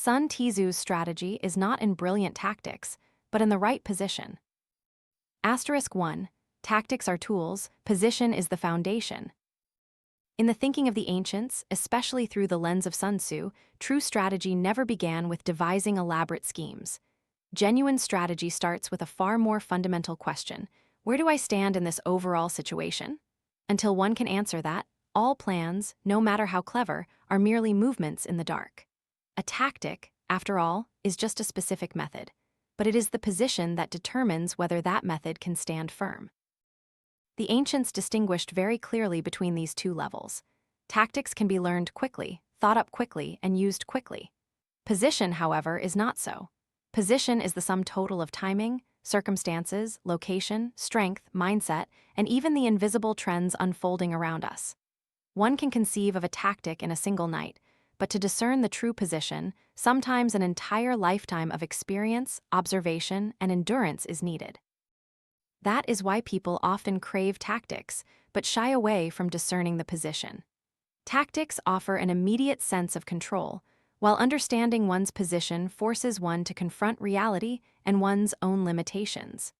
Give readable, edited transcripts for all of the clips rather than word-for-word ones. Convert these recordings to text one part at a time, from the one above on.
Sun Tzu's strategy is not in brilliant tactics, but in the right position. Asterisk 1. Tactics are tools, position is the foundation. In the thinking of the ancients, especially through the lens of Sun Tzu, true strategy never began with devising elaborate schemes. Genuine strategy starts with a far more fundamental question: where do I stand in this overall situation? Until one can answer that, all plans, no matter how clever, are merely movements in the dark. A tactic, after all, is just a specific method, but it is the position that determines whether that method can stand firm. The ancients distinguished very clearly between these two levels. Tactics can be learned quickly, thought up quickly, and used quickly. Position, however, is not so. Position is the sum total of timing, circumstances, location, strength, mindset, and even the invisible trends unfolding around us. One can conceive of a tactic in a single night, but to discern the true position, sometimes an entire lifetime of experience, observation, and endurance is needed. That is why people often crave tactics, but shy away from discerning the position. Tactics offer an immediate sense of control, while understanding one's position forces one to confront reality and one's own limitations.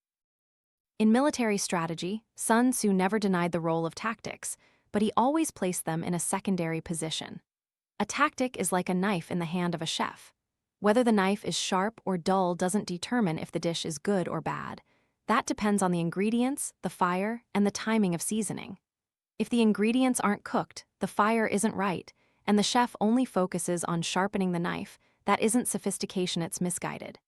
In military strategy, Sun Tzu never denied the role of tactics, but he always placed them in a secondary position. A tactic is like a knife in the hand of a chef. Whether the knife is sharp or dull doesn't determine if the dish is good or bad. That depends on the ingredients, the fire, and the timing of seasoning. If the ingredients aren't cooked, the fire isn't right, and the chef only focuses on sharpening the knife, that isn't sophistication, it's misguided.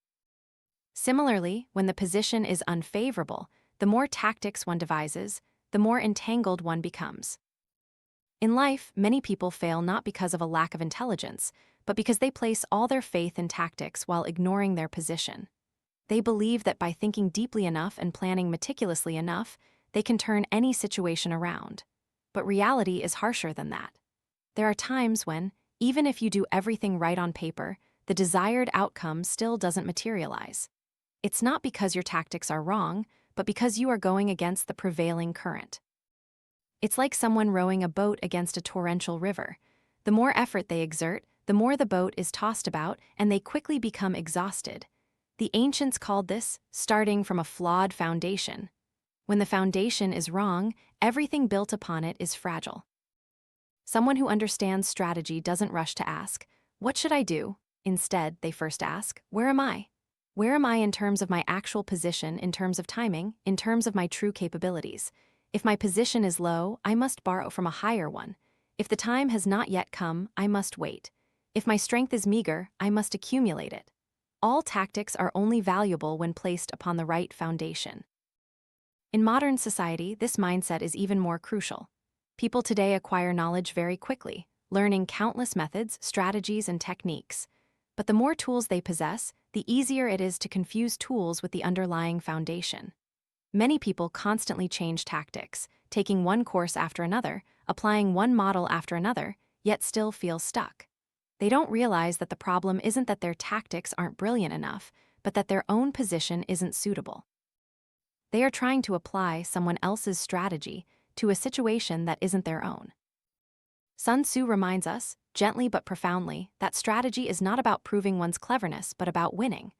Similarly, when the position is unfavorable, the more tactics one devises, the more entangled one becomes. In life, many people fail not because of a lack of intelligence, but because they place all their faith in tactics while ignoring their position. They believe that by thinking deeply enough and planning meticulously enough, they can turn any situation around. But reality is harsher than that. There are times when, even if you do everything right on paper, the desired outcome still doesn't materialize. It's not because your tactics are wrong, but because you are going against the prevailing current. It's like someone rowing a boat against a torrential river. The more effort they exert, the more the boat is tossed about, and they quickly become exhausted. The ancients called this starting from a flawed foundation. When the foundation is wrong, everything built upon it is fragile. Someone who understands strategy doesn't rush to ask, "What should I do?" Instead, they first ask, "Where am I? Where am I in terms of my actual position, in terms of timing, in terms of my true capabilities? If my position is low, I must borrow from a higher one. If the time has not yet come, I must wait. If my strength is meager, I must accumulate it." All tactics are only valuable when placed upon the right foundation. In modern society, this mindset is even more crucial. People today acquire knowledge very quickly, learning countless methods, strategies, and techniques. But the more tools they possess, the easier it is to confuse tools with the underlying foundation. Many people constantly change tactics, taking one course after another, applying one model after another, yet still feel stuck. They don't realize that the problem isn't that their tactics aren't brilliant enough, but that their own position isn't suitable. They are trying to apply someone else's strategy to a situation that isn't their own. Sun Tzu reminds us, gently but profoundly, that strategy is not about proving one's cleverness, but about winning.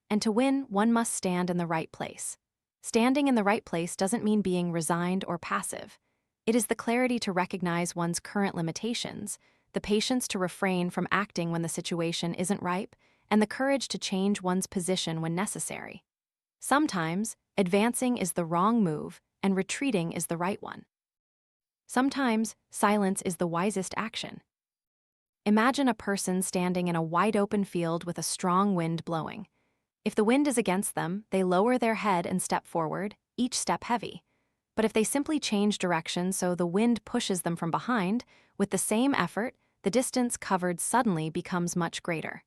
And to win, one must stand in the right place. Standing in the right place doesn't mean being resigned or passive. It is the clarity to recognize one's current limitations, the patience to refrain from acting when the situation isn't ripe, and the courage to change one's position when necessary. Sometimes, advancing is the wrong move, and retreating is the right one. Sometimes, silence is the wisest action. Imagine a person standing in a wide-open field with a strong wind blowing. If the wind is against them, they lower their head and step forward, each step heavy. But if they simply change direction so the wind pushes them from behind, with the same effort, the distance covered suddenly becomes much greater.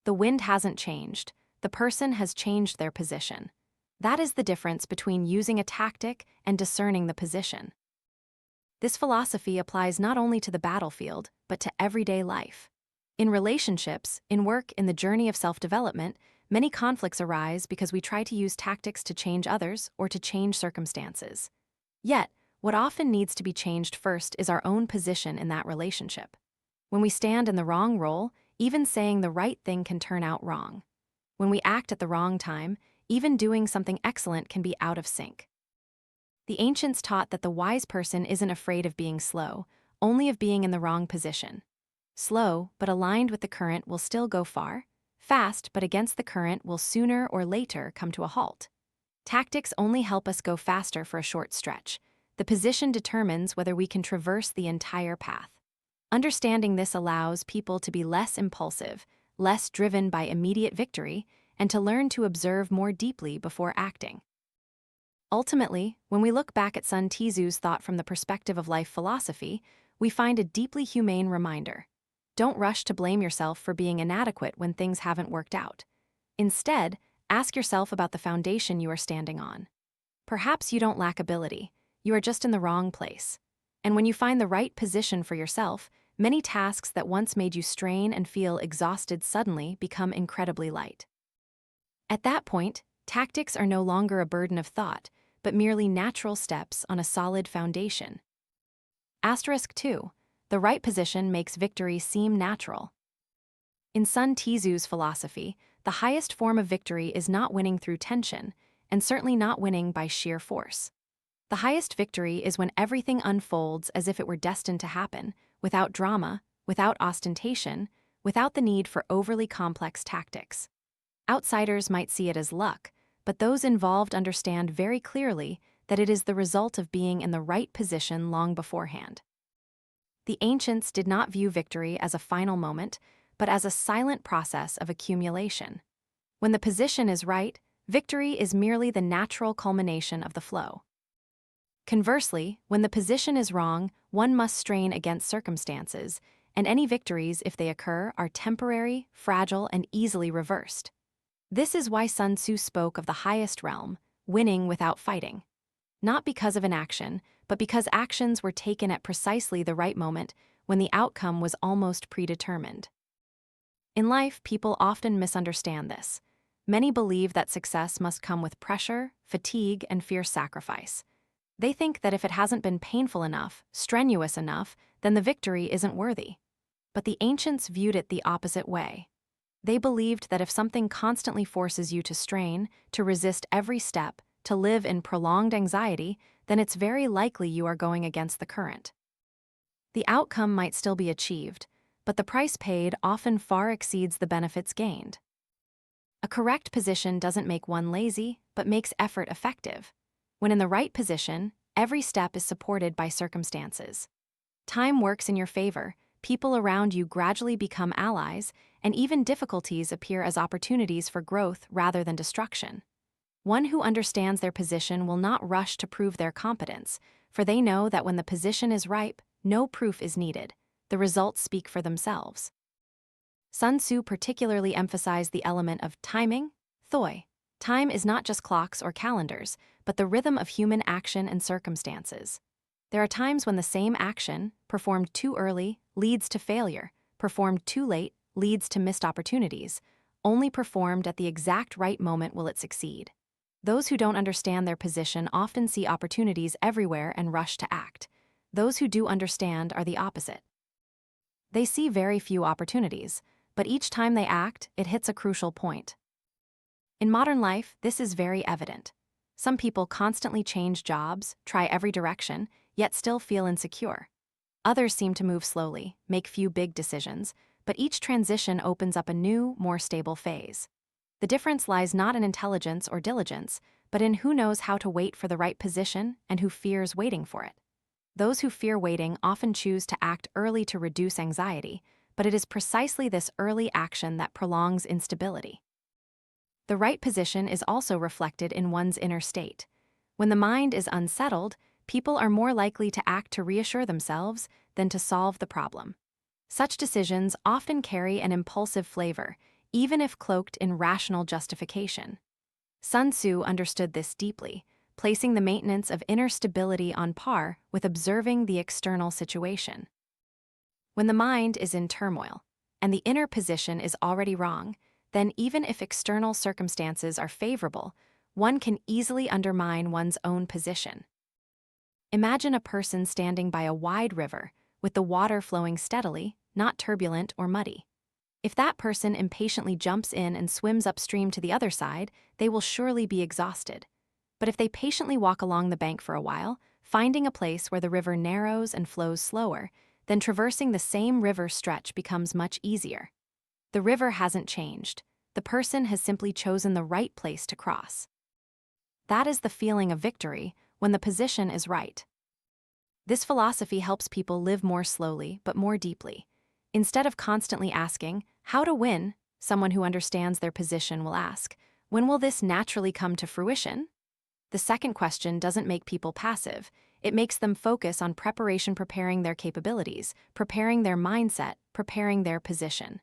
The wind hasn't changed, the person has changed their position. That is the difference between using a tactic and discerning the position. This philosophy applies not only to the battlefield, but to everyday life. In relationships, in work, in the journey of self-development, many conflicts arise because we try to use tactics to change others or to change circumstances. Yet, what often needs to be changed first is our own position in that relationship. When we stand in the wrong role, Even saying the right thing can turn out wrong. When we act at the wrong time, even doing something excellent can be out of sync. The ancients taught that the wise person isn't afraid of being slow, only of being in the wrong position. Slow, but aligned with the current will still go far. Fast, but against the current will sooner or later come to a halt. Tactics only help us go faster for a short stretch. The position determines whether we can traverse the entire path. Understanding this allows people to be less impulsive, less driven by immediate victory, and to learn to observe more deeply before acting. Ultimately, when we look back at Sun Tzu's thought from the perspective of life philosophy, we find a deeply humane reminder. Don't rush to blame yourself for being inadequate when things haven't worked out. Instead, ask yourself about the foundation you are standing on. Perhaps you don't lack ability, you are just in the wrong place. And when you find the right position for yourself, many tasks that once made you strain and feel exhausted suddenly become incredibly light. At that point, tactics are no longer a burden of thought, but merely natural steps on a solid foundation. Asterisk 2. The right position makes victory seem natural. In Sun Tzu's philosophy, the highest form of victory is not winning through tension, and certainly not winning by sheer force. The highest victory is when everything unfolds as if it were destined to happen, without drama, without ostentation, without the need for overly complex tactics. Outsiders might see it as luck, but those involved understand very clearly that it is the result of being in the right position long beforehand. The ancients did not view victory as a final moment, but as a silent process of accumulation. When the position is right, victory is merely the natural culmination of the flow. Conversely, when the position is wrong, one must strain against circumstances, and any victories, if they occur, are temporary, fragile, and easily reversed. This is why Sun Tzu spoke of the highest realm, winning without fighting. Not because of an action, but because actions were taken at precisely the right moment when the outcome was almost predetermined. In life, people often misunderstand this. Many believe that success must come with pressure, fatigue, and fierce sacrifice. They think that if it hasn't been painful enough, strenuous enough, then the victory isn't worthy. But the ancients viewed it the opposite way. They believed that if something constantly forces you to strain, to resist every step, to live in prolonged anxiety, then it's very likely you are going against the current. The outcome might still be achieved, but the price paid often far exceeds the benefits gained. A correct position doesn't make one lazy, but makes effort effective. When in the right position, every step is supported by circumstances. Time works in your favor, people around you gradually become allies, and even difficulties appear as opportunities for growth rather than destruction. One who understands their position will not rush to prove their competence, for they know that when the position is ripe, no proof is needed. The results speak for themselves. Sun Tzu particularly emphasized the element of timing, thoi. Time is not just clocks or calendars, but the rhythm of human action and circumstances. There are times when the same action, performed too early, leads to failure, performed too late, leads to missed opportunities. Only performed at the exact right moment will it succeed. Those who don't understand their position often see opportunities everywhere and rush to act. Those who do understand are the opposite. They see very few opportunities, but each time they act, it hits a crucial point. In modern life, this is very evident. Some people constantly change jobs, try every direction, yet still feel insecure. Others seem to move slowly, make few big decisions, but each transition opens up a new, more stable phase. The difference lies not in intelligence or diligence, but in who knows how to wait for the right position and who fears waiting for it. Those who fear waiting often choose to act early to reduce anxiety, but it is precisely this early action that prolongs instability. The right position is also reflected in one's inner state. When the mind is unsettled, people are more likely to act to reassure themselves than to solve the problem. Such decisions often carry an impulsive flavor, even if cloaked in rational justification. Sun Tzu understood this deeply, placing the maintenance of inner stability on par with observing the external situation. When the mind is in turmoil, and the inner position is already wrong, then even if external circumstances are favorable, one can easily undermine one's own position. Imagine a person standing by a wide river, with the water flowing steadily, not turbulent or muddy. If that person impatiently jumps in and swims upstream to the other side, they will surely be exhausted. But if they patiently walk along the bank for a while, finding a place where the river narrows and flows slower, then traversing the same river stretch becomes much easier. The river hasn't changed. The person has simply chosen the right place to cross. That is the feeling of victory when the position is right. This philosophy helps people live more slowly but more deeply. Instead of constantly asking, how to win, someone who understands their position will ask, when will this naturally come to fruition? The second question doesn't make people passive. It makes them focus on preparing their capabilities, preparing their mindset, preparing their position.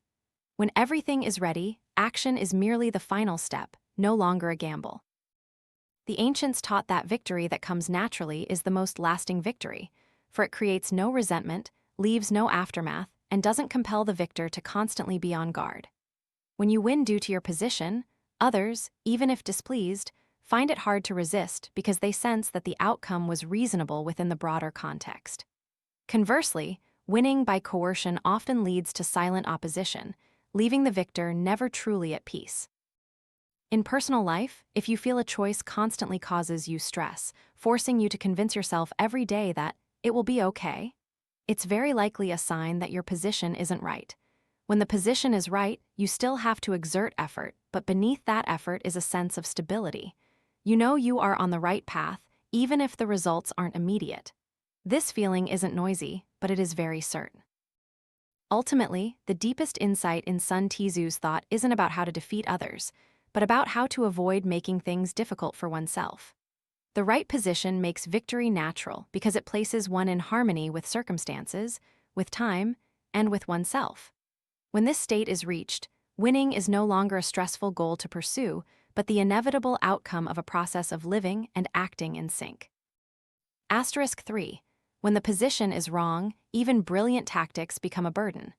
When everything is ready, action is merely the final step, no longer a gamble. The ancients taught that victory that comes naturally is the most lasting victory, for it creates no resentment, leaves no aftermath, and doesn't compel the victor to constantly be on guard. When you win due to your position, others, even if displeased, find it hard to resist because they sense that the outcome was reasonable within the broader context. Conversely, winning by coercion often leads to silent opposition, leaving the victor never truly at peace. In personal life, if you feel a choice constantly causes you stress, forcing you to convince yourself every day that it will be okay, it's very likely a sign that your position isn't right. When the position is right, you still have to exert effort, but beneath that effort is a sense of stability. You know you are on the right path, even if the results aren't immediate. This feeling isn't noisy, but it is very certain. Ultimately, the deepest insight in Sun Tzu's thought isn't about how to defeat others, but about how to avoid making things difficult for oneself. The right position makes victory natural because it places one in harmony with circumstances, with time, and with oneself. When this state is reached, winning is no longer a stressful goal to pursue, but the inevitable outcome of a process of living and acting in sync. Asterisk 3. When the position is wrong, even brilliant tactics become a burden.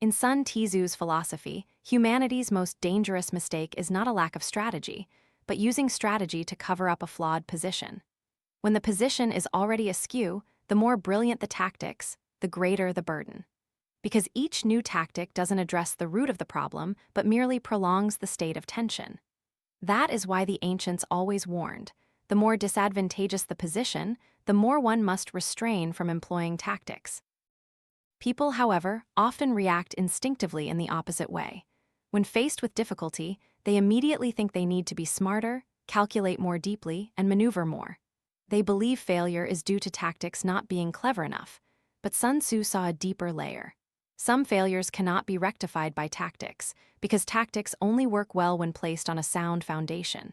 In Sun Tzu's philosophy, humanity's most dangerous mistake is not a lack of strategy, but using strategy to cover up a flawed position. When the position is already askew, the more brilliant the tactics, the greater the burden. Because each new tactic doesn't address the root of the problem, but merely prolongs the state of tension. That is why the ancients always warned, the more disadvantageous the position, the more one must restrain from employing tactics. People, however, often react instinctively in the opposite way. When faced with difficulty, they immediately think they need to be smarter, calculate more deeply, and maneuver more. They believe failure is due to tactics not being clever enough, but Sun Tzu saw a deeper layer. Some failures cannot be rectified by tactics, because tactics only work well when placed on a sound foundation.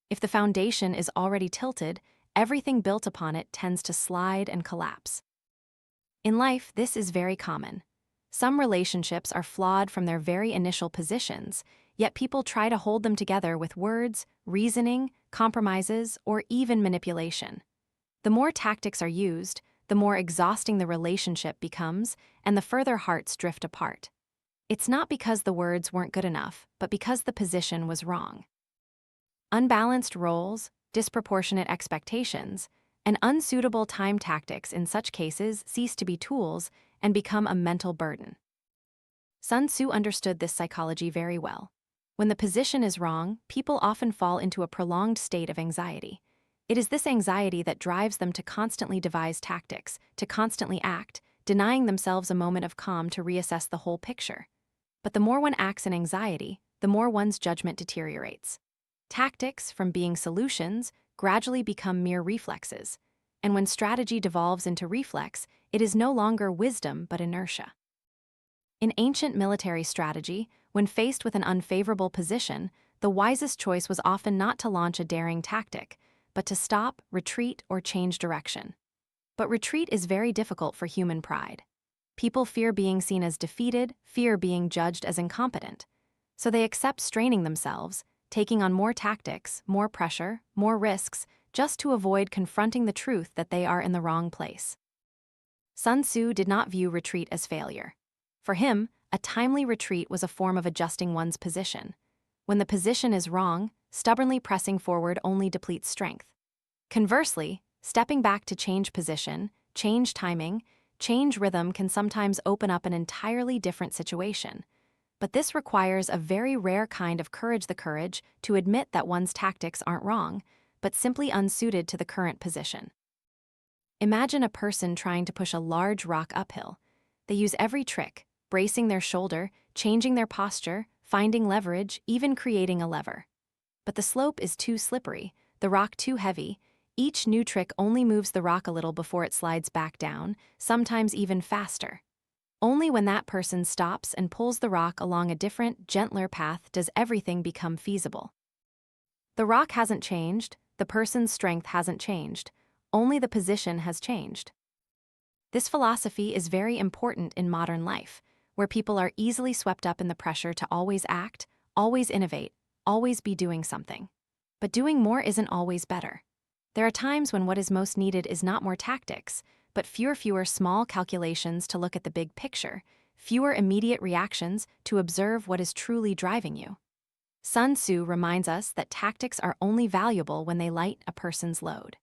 If the foundation is already tilted, everything built upon it tends to slide and collapse. In life, this is very common. Some relationships are flawed from their very initial positions, yet people try to hold them together with words, reasoning, compromises, or even manipulation. The more tactics are used, the more exhausting the relationship becomes, and the further hearts drift apart. It's not because the words weren't good enough, but because the position was wrong. Unbalanced roles, disproportionate expectations, and unsuitable time tactics in such cases cease to be tools and become a mental burden. Sun Tzu understood this psychology very well. When the position is wrong, people often fall into a prolonged state of anxiety. It is this anxiety that drives them to constantly devise tactics, to constantly act, denying themselves a moment of calm to reassess the whole picture. But the more one acts in anxiety, the more one's judgment deteriorates. Tactics, from being solutions, gradually become mere reflexes, and when strategy devolves into reflex, it is no longer wisdom but inertia. In ancient military strategy, when faced with an unfavorable position, the wisest choice was often not to launch a daring tactic, but to stop, retreat, or change direction. But retreat is very difficult for human pride. People fear being seen as defeated, fear being judged as incompetent. So they accept straining themselves, taking on more tactics, more pressure, more risks, just to avoid confronting the truth that they are in the wrong place. Sun Tzu did not view retreat as failure. For him, a timely retreat was a form of adjusting one's position. When the position is wrong, stubbornly pressing forward only depletes strength. Conversely, stepping back to change position, change timing, change rhythm can sometimes open up an entirely different situation. But this requires a very rare kind of courage, the courage to admit that one's tactics aren't wrong, but simply unsuited to the current position. Imagine a person trying to push a large rock uphill. They use every trick, bracing their shoulder, changing their posture, finding leverage, even creating a lever. But the slope is too slippery, the rock too heavy. Each new trick only moves the rock a little before it slides back down, sometimes even faster. Only when that person stops and pulls the rock along a different, gentler path does everything become feasible. The rock hasn't changed, the person's strength hasn't changed, only the position has changed. This philosophy is very important in modern life, where people are easily swept up in the pressure to always act, always innovate, always be doing something. But doing more isn't always better. There are times when what is most needed is not more tactics, but fewer small calculations to look at the big picture, fewer immediate reactions to observe what is truly driving you. Sun Tzu reminds us that tactics are only valuable when they light a person's load.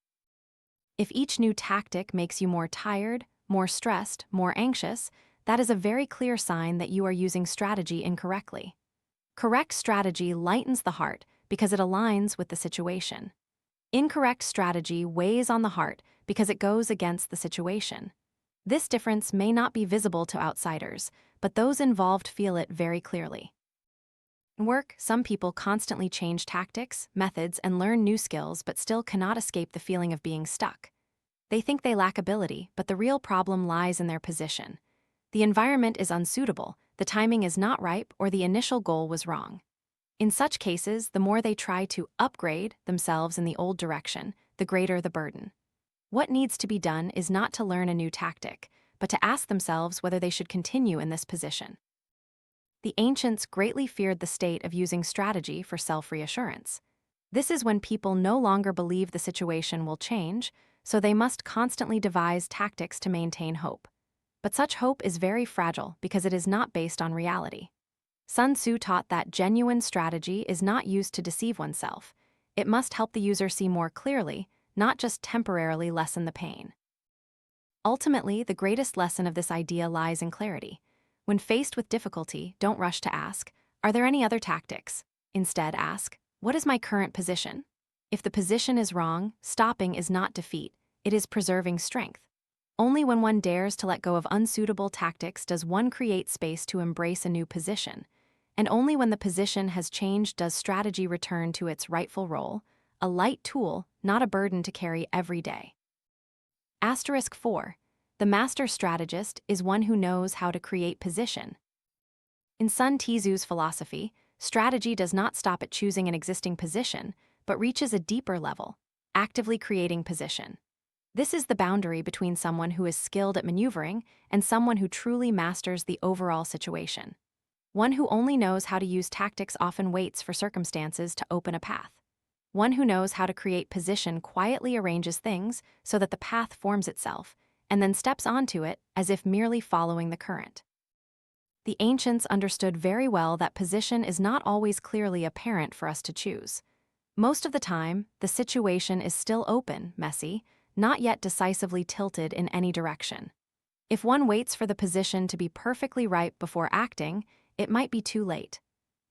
If each new tactic makes you more tired, more stressed, more anxious, that is a very clear sign that you are using strategy incorrectly. Correct strategy lightens the heart because it aligns with the situation. Incorrect strategy weighs on the heart because it goes against the situation. This difference may not be visible to outsiders, but those involved feel it very clearly. In work, some people constantly change tactics, methods, and learn new skills but still cannot escape the feeling of being stuck. They think they lack ability, but the real problem lies in their position. The environment is unsuitable, the timing is not ripe, or the initial goal was wrong. In such cases, the more they try to upgrade themselves in the old direction, the greater the burden. What needs to be done is not to learn a new tactic, but to ask themselves whether they should continue in this position. The ancients greatly feared the state of using strategy for self-reassurance. This is when people no longer believe the situation will change, so they must constantly devise tactics to maintain hope. But such hope is very fragile because it is not based on reality. Sun Tzu taught that genuine strategy is not used to deceive oneself. It must help the user see more clearly, not just temporarily lessen the pain. Ultimately, the greatest lesson of this idea lies in clarity. When faced with difficulty, don't rush to ask, "Are there any other tactics?" Instead, ask, "What is my current position?" If the position is wrong, stopping is not defeat, it is preserving strength. Only when one dares to let go of unsuitable tactics does one create space to embrace a new position. And only when the position has changed does strategy return to its rightful role, a light tool, not a burden to carry every day. Asterisk 4. The master strategist is one who knows how to create position. In Sun Tzu's philosophy, strategy does not stop at choosing an existing position, but reaches a deeper level, actively creating position. This is the boundary between someone who is skilled at maneuvering and someone who truly masters the overall situation. One who only knows how to use tactics often waits for circumstances to open a path. One who knows how to create position quietly arranges things so that the path forms itself, and then steps onto it as if merely following the current. The ancients understood very well that position is not always clearly apparent for us to choose. Most of the time, the situation is still open, messy, not yet decisively tilted in any direction. If one waits for the position to be perfectly ripe before acting, it might be too late.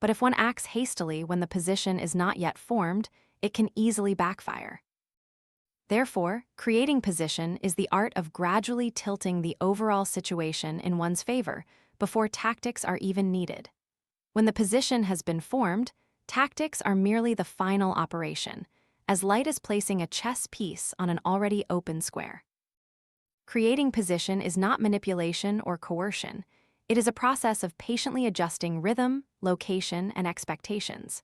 But if one acts hastily when the position is not yet formed, it can easily backfire. Therefore, creating position is the art of gradually tilting the overall situation in one's favor before tactics are even needed. When the position has been formed, tactics are merely the final operation, as light as placing a chess piece on an already open square. Creating position is not manipulation or coercion. It is a process of patiently adjusting rhythm, location, and expectations.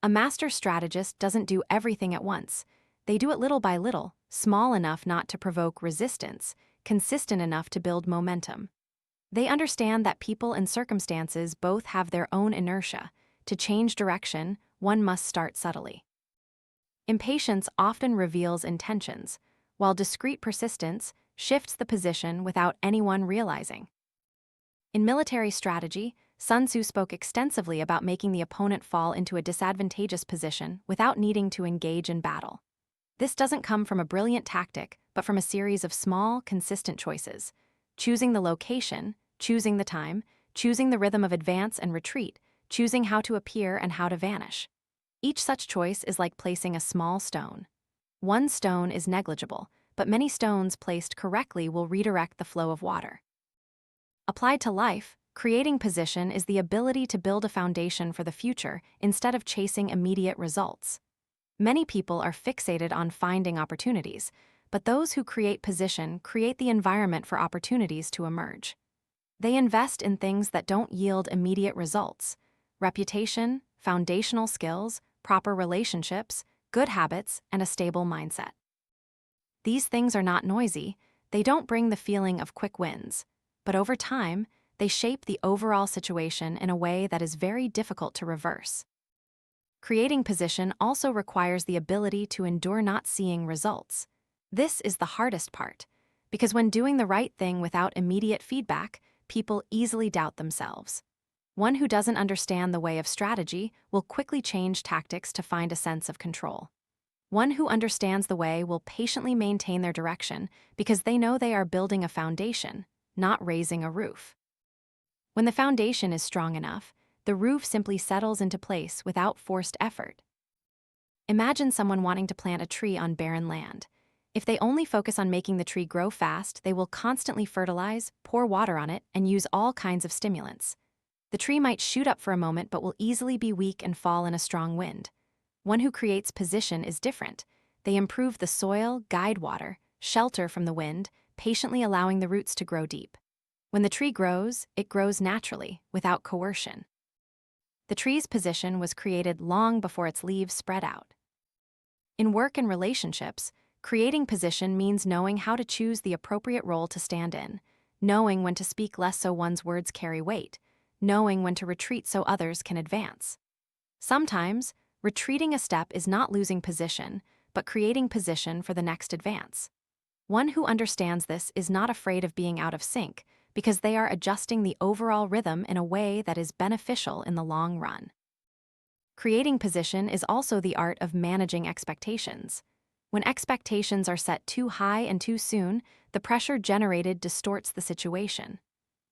A master strategist doesn't do everything at once. They do it little by little, small enough not to provoke resistance, consistent enough to build momentum. They understand that people and circumstances both have their own inertia. To change direction, one must start subtly. Impatience often reveals intentions, while discreet persistence shifts the position without anyone realizing. In military strategy, Sun Tzu spoke extensively about making the opponent fall into a disadvantageous position without needing to engage in battle. This doesn't come from a brilliant tactic, but from a series of small, consistent choices. Choosing the location, choosing the time, choosing the rhythm of advance and retreat, choosing how to appear and how to vanish. Each such choice is like placing a small stone. One stone is negligible, but many stones placed correctly will redirect the flow of water. Applied to life, creating position is the ability to build a foundation for the future instead of chasing immediate results. Many people are fixated on finding opportunities, but those who create position create the environment for opportunities to emerge. They invest in things that don't yield immediate results: reputation, foundational skills, proper relationships, good habits, and a stable mindset. These things are not noisy, they don't bring the feeling of quick wins, but over time, they shape the overall situation in a way that is very difficult to reverse. Creating position also requires the ability to endure not seeing results. This is the hardest part, because when doing the right thing without immediate feedback, people easily doubt themselves. One who doesn't understand the way of strategy will quickly change tactics to find a sense of control. One who understands the way will patiently maintain their direction because they know they are building a foundation, not raising a roof. When the foundation is strong enough, the roof simply settles into place without forced effort. Imagine someone wanting to plant a tree on barren land. If they only focus on making the tree grow fast, they will constantly fertilize, pour water on it, and use all kinds of stimulants. The tree might shoot up for a moment but will easily be weak and fall in a strong wind. One who creates position is different. They improve the soil, guide water, shelter from the wind, patiently allowing the roots to grow deep. When the tree grows, it grows naturally, without coercion. The tree's position was created long before its leaves spread out. In work and relationships, creating position means knowing how to choose the appropriate role to stand in, knowing when to speak less so one's words carry weight, knowing when to retreat so others can advance. Sometimes, retreating a step is not losing position, but creating position for the next advance. One who understands this is not afraid of being out of sync, because they are adjusting the overall rhythm in a way that is beneficial in the long run. Creating position is also the art of managing expectations. When expectations are set too high and too soon, the pressure generated distorts the situation.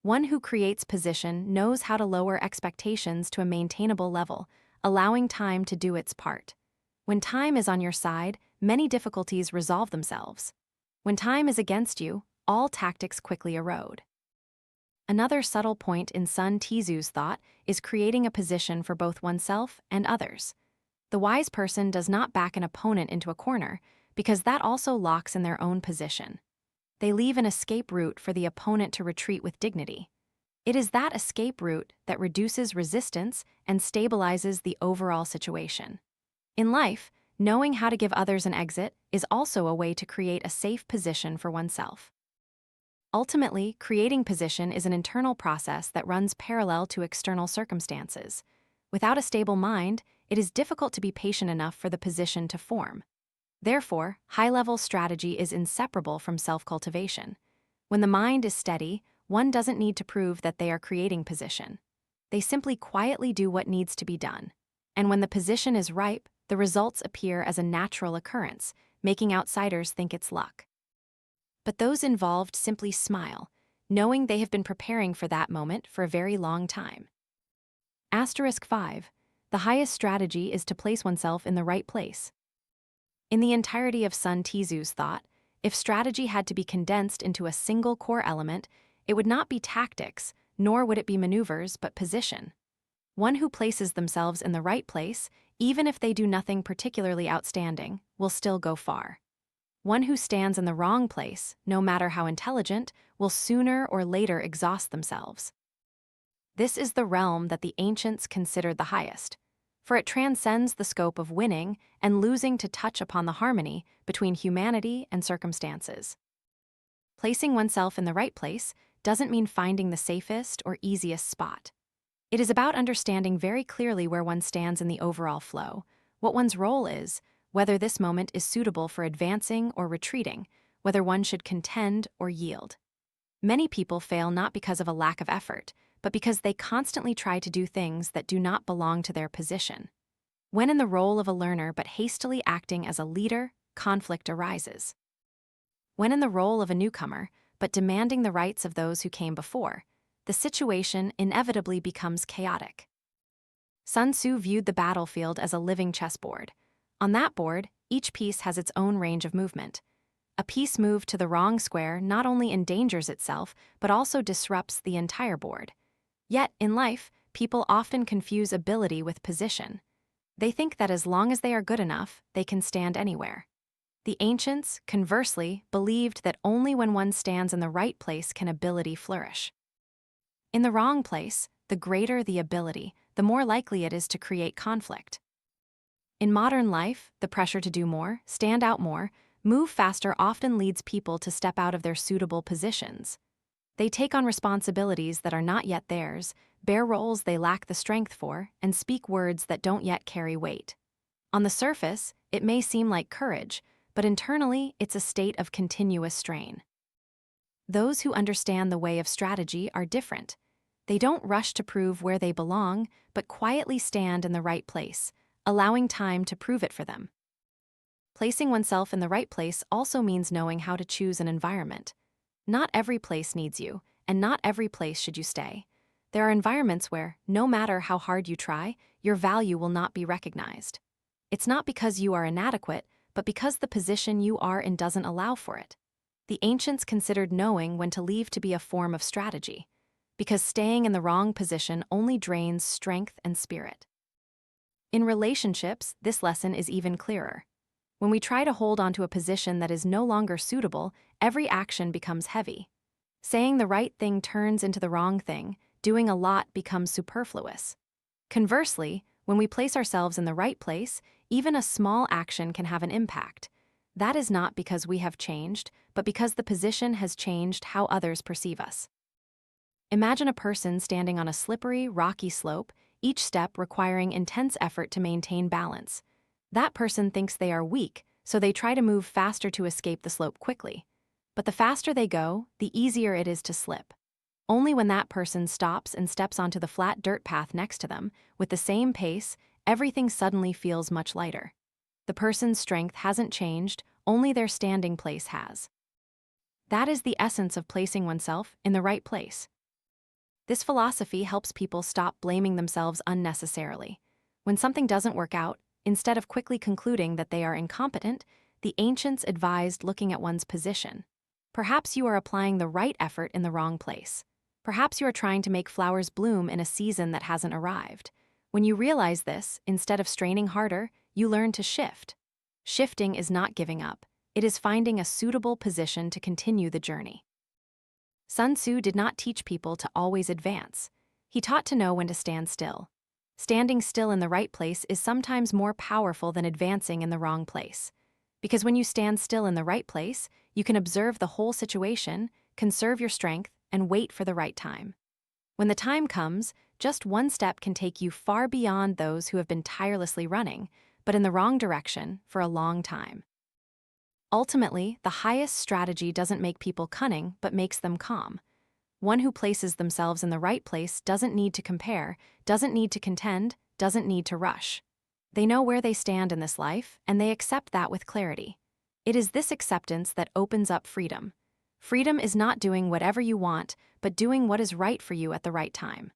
One who creates position knows how to lower expectations to a maintainable level, allowing time to do its part. When time is on your side, many difficulties resolve themselves. When time is against you, all tactics quickly erode. Another subtle point in Sun Tzu's thought is creating a position for both oneself and others. The wise person does not back an opponent into a corner, because that also locks in their own position. They leave an escape route for the opponent to retreat with dignity. It is that escape route that reduces resistance and stabilizes the overall situation. In life, knowing how to give others an exit is also a way to create a safe position for oneself. Ultimately, creating position is an internal process that runs parallel to external circumstances. Without a stable mind, it is difficult to be patient enough for the position to form. Therefore, high-level strategy is inseparable from self-cultivation. When the mind is steady, one doesn't need to prove that they are creating position. They simply quietly do what needs to be done. And when the position is ripe, the results appear as a natural occurrence, making outsiders think it's luck. But those involved simply smile, knowing they have been preparing for that moment for a very long time. *5. The highest strategy is to place oneself in the right place. In the entirety of Sun Tzu's thought, if strategy had to be condensed into a single core element, it would not be tactics, nor would it be maneuvers, but position. One who places themselves in the right place, even if they do nothing particularly outstanding, will still go far. One who stands in the wrong place, no matter how intelligent, will sooner or later exhaust themselves. This is the realm that the ancients considered the highest, for it transcends the scope of winning and losing to touch upon the harmony between humanity and circumstances. Placing oneself in the right place doesn't mean finding the safest or easiest spot. It is about understanding very clearly where one stands in the overall flow, what one's role is, whether this moment is suitable for advancing or retreating, whether one should contend or yield. Many people fail not because of a lack of effort, but because they constantly try to do things that do not belong to their position. When in the role of a learner but hastily acting as a leader, conflict arises. When in the role of a newcomer, but demanding the rights of those who came before, the situation inevitably becomes chaotic. Sun Tzu viewed the battlefield as a living chessboard. On that board, each piece has its own range of movement. A piece moved to the wrong square not only endangers itself, but also disrupts the entire board. Yet, in life, people often confuse ability with position. They think that as long as they are good enough, they can stand anywhere. The ancients, conversely, believed that only when one stands in the right place can ability flourish. In the wrong place, the greater the ability, the more likely it is to create conflict. In modern life, the pressure to do more, stand out more, move faster often leads people to step out of their suitable positions. They take on responsibilities that are not yet theirs, bear roles they lack the strength for, and speak words that don't yet carry weight. On the surface, it may seem like courage, but internally, it's a state of continuous strain. Those who understand the way of strategy are different. They don't rush to prove where they belong, but quietly stand in the right place, allowing time to prove it for them. Placing oneself in the right place also means knowing how to choose an environment. Not every place needs you, and not every place should you stay. There are environments where, no matter how hard you try, your value will not be recognized. It's not because you are inadequate, but because the position you are in doesn't allow for it. The ancients considered knowing when to leave to be a form of strategy, because staying in the wrong position only drains strength and spirit. In relationships, this lesson is even clearer. When we try to hold onto a position that is no longer suitable, every action becomes heavy. Saying the right thing turns into the wrong thing, doing a lot becomes superfluous. Conversely, when we place ourselves in the right place, even a small action can have an impact. That is not because we have changed, but because the position has changed how others perceive us. Imagine a person standing on a slippery, rocky slope, each step requiring intense effort to maintain balance. That person thinks they are weak, so they try to move faster to escape the slope quickly. But the faster they go, the easier it is to slip. Only when that person stops and steps onto the flat dirt path next to them, with the same pace, everything suddenly feels much lighter. The person's strength hasn't changed, only their standing place has. That is the essence of placing oneself in the right place. This philosophy helps people stop blaming themselves unnecessarily. When something doesn't work out, instead of quickly concluding that they are incompetent, the ancients advised looking at one's position. Perhaps you are applying the right effort in the wrong place. Perhaps you are trying to make flowers bloom in a season that hasn't arrived. When you realize this, instead of straining harder, you learn to shift. Shifting is not giving up. It is finding a suitable position to continue the journey. Sun Tzu did not teach people to always advance. He taught to know when to stand still. Standing still in the right place is sometimes more powerful than advancing in the wrong place. Because when you stand still in the right place, you can observe the whole situation, conserve your strength, and wait for the right time. When the time comes, just one step can take you far beyond those who have been tirelessly running, but in the wrong direction for a long time. Ultimately, the highest strategy doesn't make people cunning, but makes them calm. One who places themselves in the right place doesn't need to compare, doesn't need to contend, doesn't need to rush. They know where they stand in this life, and they accept that with clarity. It is this acceptance that opens up freedom. Freedom is not doing whatever you want, but doing what is right for you at the right time.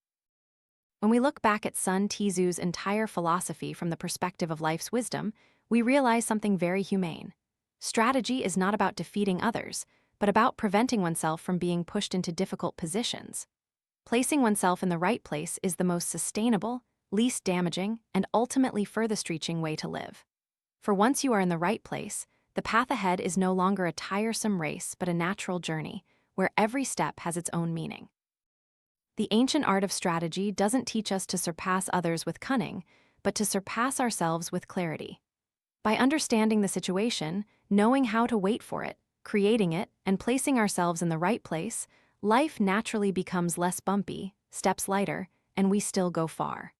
When we look back at Sun Tzu's entire philosophy from the perspective of life's wisdom, we realize something very humane. Strategy is not about defeating others, but about preventing oneself from being pushed into difficult positions. Placing oneself in the right place is the most sustainable, least damaging, and ultimately furthest reaching way to live. For once you are in the right place, the path ahead is no longer a tiresome race but a natural journey, where every step has its own meaning. The ancient art of strategy doesn't teach us to surpass others with cunning, but to surpass ourselves with clarity. By understanding the situation, knowing how to wait for it, creating it, and placing ourselves in the right place, life naturally becomes less bumpy, steps lighter, and we still go far.